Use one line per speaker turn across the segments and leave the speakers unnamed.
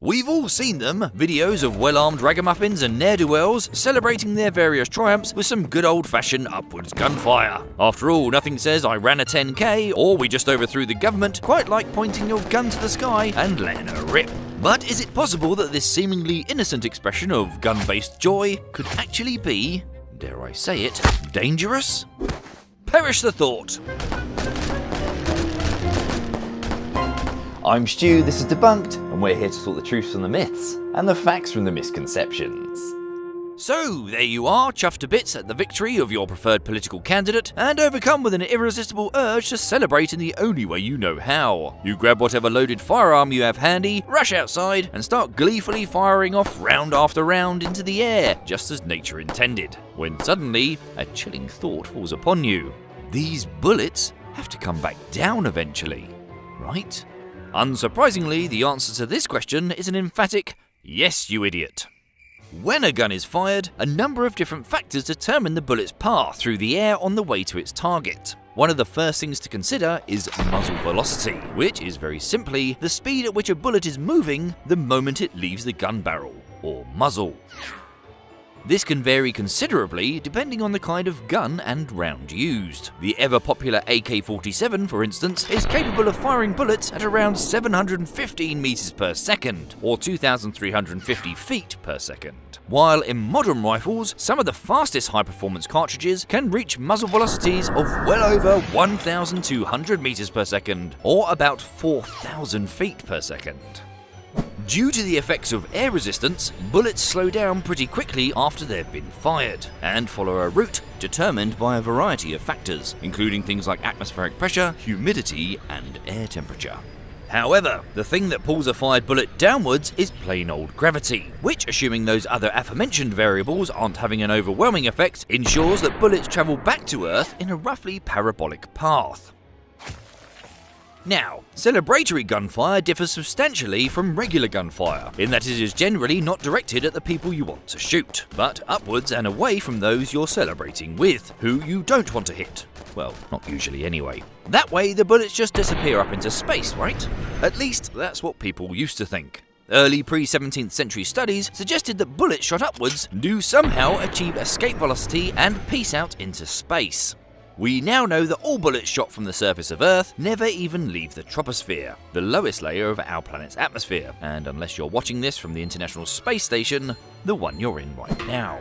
We've all seen them, videos of well-armed ragamuffins and ne'er-do-wells celebrating their various triumphs with some good old-fashioned upwards gunfire. After all, nothing says I ran a 10k or we just overthrew the government quite like pointing your gun to the sky and letting her rip. But is it possible that this seemingly innocent expression of gun-based joy could actually be, dare I say it, dangerous? Perish the thought!
I'm Stu, this is Debunked, and we're here to sort the truths from the myths and the facts from the misconceptions.
So, there you are, chuffed to bits at the victory of your preferred political candidate, and overcome with an irresistible urge to celebrate in the only way you know how. You grab whatever loaded firearm you have handy, rush outside, and start gleefully firing off round after round into the air, just as nature intended. When suddenly, a chilling thought falls upon you. These bullets have to come back down eventually, right? Unsurprisingly, the answer to this question is an emphatic, yes, you idiot. When a gun is fired, a number of different factors determine the bullet's path through the air on the way to its target. One of the first things to consider is muzzle velocity, which is very simply the speed at which a bullet is moving the moment it leaves the gun barrel, or muzzle. This can vary considerably depending on the kind of gun and round used. The ever-popular AK-47, for instance, is capable of firing bullets at around 715 meters per second, or 2,350 feet per second. While in modern rifles, some of the fastest high-performance cartridges can reach muzzle velocities of well over 1,200 meters per second, or about 4,000 feet per second. Due to the effects of air resistance, bullets slow down pretty quickly after they've been fired, and follow a route determined by a variety of factors, including things like atmospheric pressure, humidity, and air temperature. However, the thing that pulls a fired bullet downwards is plain old gravity, which, assuming those other aforementioned variables aren't having an overwhelming effect, ensures that bullets travel back to Earth in a roughly parabolic path. Now, celebratory gunfire differs substantially from regular gunfire, in that it is generally not directed at the people you want to shoot, but upwards and away from those you're celebrating with, who you don't want to hit. Well, not usually anyway. That way, the bullets just disappear up into space, right? At least, that's what people used to think. Early pre-17th century studies suggested that bullets shot upwards do somehow achieve escape velocity and peace out into space. We now know that all bullets shot from the surface of Earth never even leave the troposphere, the lowest layer of our planet's atmosphere, and unless you're watching this from the International Space Station, the one you're in right now.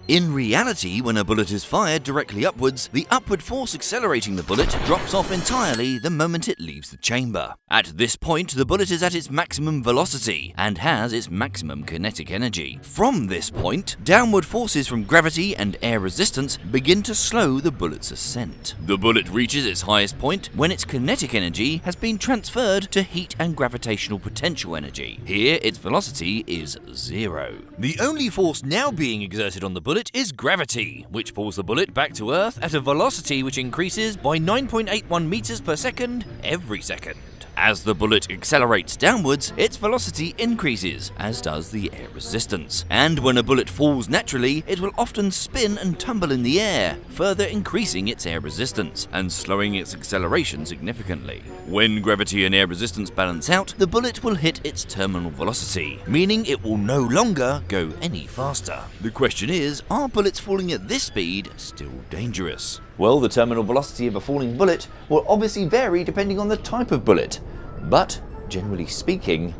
In reality, when a bullet is fired directly upwards, the upward force accelerating the bullet drops off entirely the moment it leaves the chamber. At this point, the bullet is at its maximum velocity and has its maximum kinetic energy. From this point, downward forces from gravity and air resistance begin to slow the bullet's ascent. The bullet reaches its highest point when its kinetic energy has been transferred to heat and gravitational potential energy. Here, its velocity is 0. The only force now being exerted on the bullet is gravity, which pulls the bullet back to Earth at a velocity which increases by 9.81 meters per second every second. As the bullet accelerates downwards, its velocity increases, as does the air resistance. And when a bullet falls naturally, it will often spin and tumble in the air, further increasing its air resistance and slowing its acceleration significantly. When gravity and air resistance balance out, the bullet will hit its terminal velocity, meaning it will no longer go any faster. The question is, are bullets falling at this speed still dangerous?
Well, the terminal velocity of a falling bullet will obviously vary depending on the type of bullet, but generally speaking,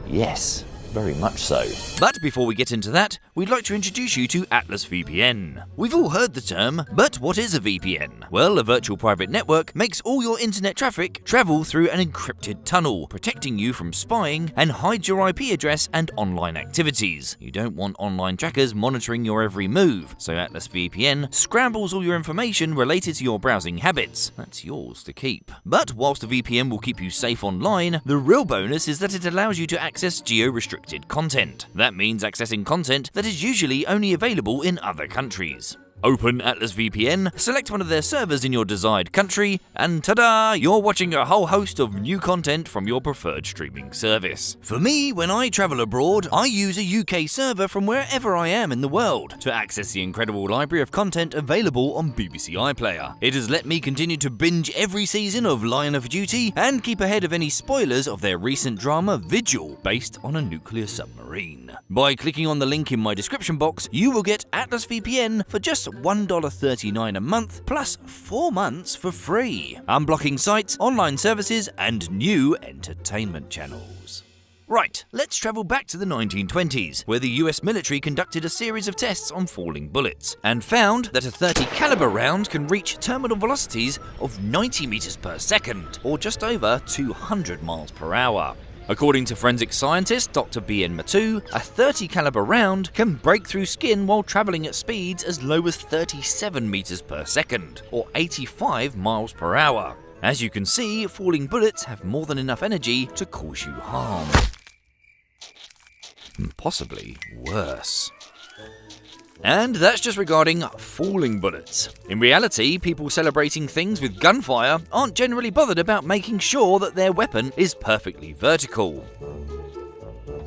yes, very much so.
But before we get into that, we'd like to introduce you to Atlas VPN. We've all heard the term, but what is a VPN? Well, a virtual private network makes all your internet traffic travel through an encrypted tunnel, protecting you from spying and hides your IP address and online activities. You don't want online trackers monitoring your every move, so Atlas VPN scrambles all your information related to your browsing habits. That's yours to keep. But whilst a VPN will keep you safe online, the real bonus is that it allows you to access geo-restricted content. That means accessing content that is usually only available in other countries. Open Atlas VPN, select one of their servers in your desired country, and ta-da! You're watching a whole host of new content from your preferred streaming service. For me, when I travel abroad, I use a UK server from wherever I am in the world to access the incredible library of content available on BBC iPlayer. It has let me continue to binge every season of Line of Duty and keep ahead of any spoilers of their recent drama Vigil, based on a nuclear submarine. By clicking on the link in my description box, you will get Atlas VPN for just $1.39 a month, plus 4 months for free, unblocking sites, online services, and new entertainment channels. Right, let's travel back to the 1920s, where the US military conducted a series of tests on falling bullets, and found that a .30 caliber round can reach terminal velocities of 90 meters per second, or just over 200 miles per hour. According to forensic scientist Dr. B.N. Matu, a .30 caliber round can break through skin while travelling at speeds as low as 37 meters per second, or 85 miles per hour. As you can see, falling bullets have more than enough energy to cause you harm. Possibly worse. And that's just regarding falling bullets. In reality, people celebrating things with gunfire aren't generally bothered about making sure that their weapon is perfectly vertical.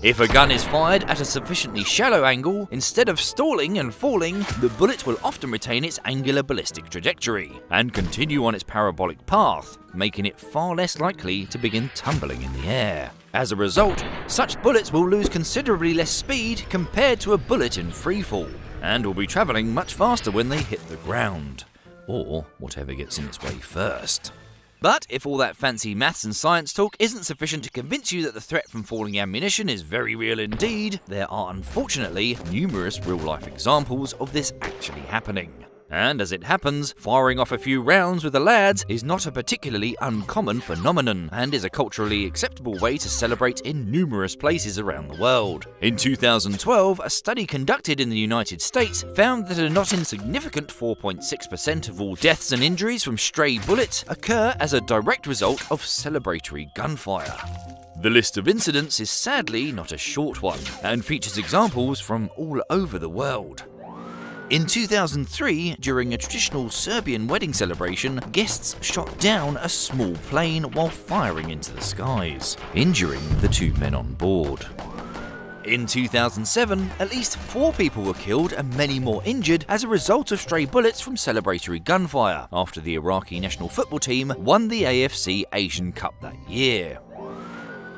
If a gun is fired at a sufficiently shallow angle, instead of stalling and falling, the bullet will often retain its angular ballistic trajectory and continue on its parabolic path, making it far less likely to begin tumbling in the air. As a result, such bullets will lose considerably less speed compared to a bullet in freefall, and will be travelling much faster when they hit the ground, or whatever gets in its way first. But if all that fancy maths and science talk isn't sufficient to convince you that the threat from falling ammunition is very real indeed, there are unfortunately numerous real-life examples of this actually happening. And as it happens, firing off a few rounds with the lads is not a particularly uncommon phenomenon, and is a culturally acceptable way to celebrate in numerous places around the world. In 2012, a study conducted in the United States found that a not insignificant 4.6% of all deaths and injuries from stray bullets occur as a direct result of celebratory gunfire. The list of incidents is sadly not a short one, and features examples from all over the world. In 2003, during a traditional Serbian wedding celebration, guests shot down a small plane while firing into the skies, injuring the 2 men on board. In 2007, at least 4 people were killed and many more injured as a result of stray bullets from celebratory gunfire, after the Iraqi national football team won the AFC Asian Cup that year.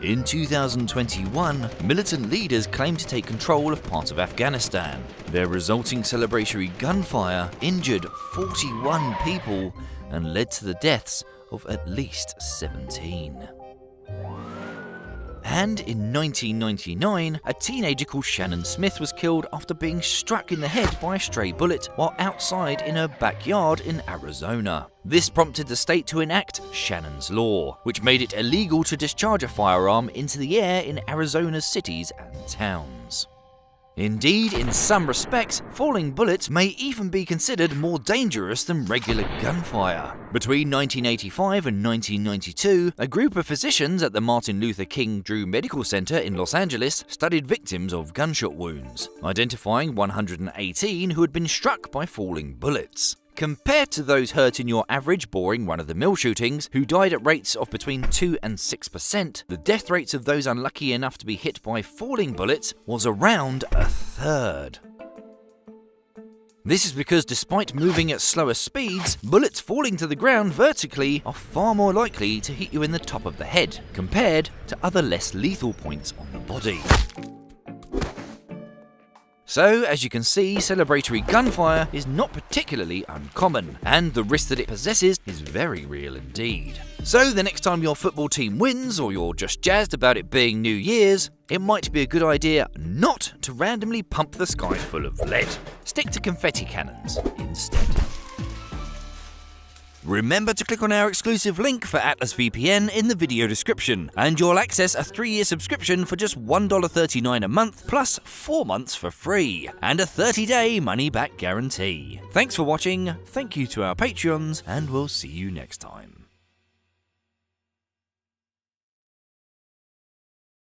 In 2021, militant leaders claimed to take control of parts of Afghanistan. Their resulting celebratory gunfire injured 41 people and led to the deaths of at least 17. And in 1999, a teenager called Shannon Smith was killed after being struck in the head by a stray bullet while outside in her backyard in Arizona. This prompted the state to enact Shannon's Law, which made it illegal to discharge a firearm into the air in Arizona's cities and towns. Indeed, in some respects, falling bullets may even be considered more dangerous than regular gunfire. Between 1985 and 1992, a group of physicians at the Martin Luther King Drew Medical Center in Los Angeles studied victims of gunshot wounds, identifying 118 who had been struck by falling bullets. Compared to those hurt in your average boring run-of-the-mill shootings, who died at rates of between 2 and 6%, the death rates of those unlucky enough to be hit by falling bullets was around a third. This is because despite moving at slower speeds, bullets falling to the ground vertically are far more likely to hit you in the top of the head, compared to other less lethal points on the body. So, as you can see, celebratory gunfire is not particularly uncommon, and the risk that it possesses is very real indeed. So, the next time your football team wins, or you're just jazzed about it being New Year's, it might be a good idea not to randomly pump the sky full of lead. Stick to confetti cannons instead. Remember to click on our exclusive link for Atlas VPN in the video description, and you'll access a 3-year subscription for just $1.39 a month, plus 4 months for free, and a 30-day money-back guarantee. Thanks for watching, thank you to our Patreons, and we'll see you next time.